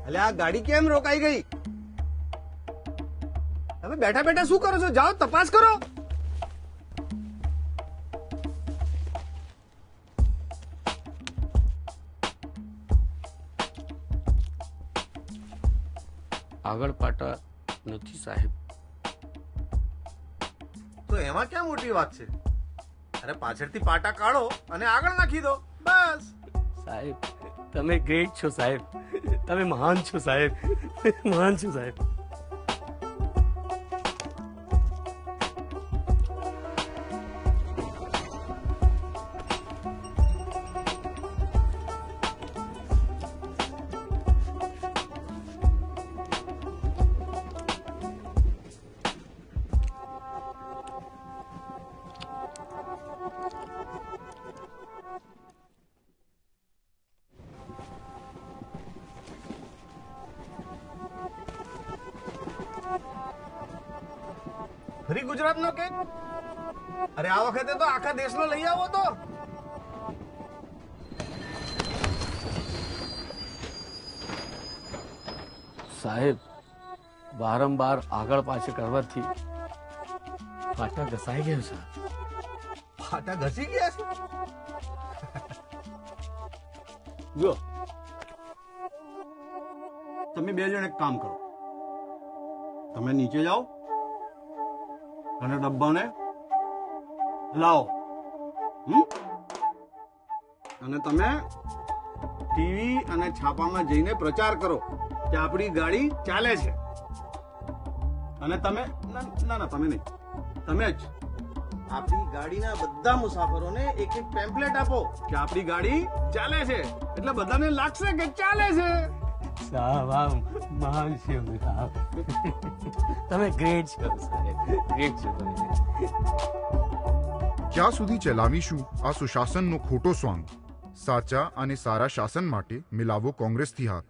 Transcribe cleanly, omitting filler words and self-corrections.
અલે આ ગાડી કેમ રોકાઈ ગઈ? તમે બેઠા બેઠા શું કરો છો? જાઓ તપાસ કરો. આગળ પાટા નથી સાહેબ. તો એમાં ક્યાં મોટી વાત છે? અરે પાછળથી પાટા કાઢો અને આગળ નાખી દો, બસ. સાહેબ તમે ગ્રેટ છો સાહેબ, તમે મહાન છો સાહેબ, મહાન છો સાહેબ. ફરી ગુજરાતનો કેક? અરે આ વખતે તો આખા દેશનો લઈ આવો તો. સાહેબ વારંવાર આગળ પાછળ કરવાથી પાટા ઘસાઈ ગયો છે. પાટા ઘસી ગયા છે? જો તમે બે જણ એક કામ કરો, તમે નીચે જાઓ અને ડબ્બાને લાવો. અને તમે ટીવી અને છાપામાં જઈને પ્રચાર કરો કે આપણી ગાડી ચાલે છે. અને તમે ના તમે નહીં, તમે જ આપણી ગાડીના બધા મુસાફરોને એક એક પેમ્પલેટ આપો કે આપણી ગાડી ચાલે છે, એટલે બધાને લાગશે કે ચાલે છે. સાહેબ આમ મહાન છે સાહેબ, તમે ગ્રેટ છો સાહેબ, ગ્રેટ છો તમે. ક્યાં સુધી ચલાવીશું આ સુશાસનનો ખોટો સ્વાંગ? સાચા અને સારા શાસન માટે મિલાવો કોંગ્રેસથી હાથ.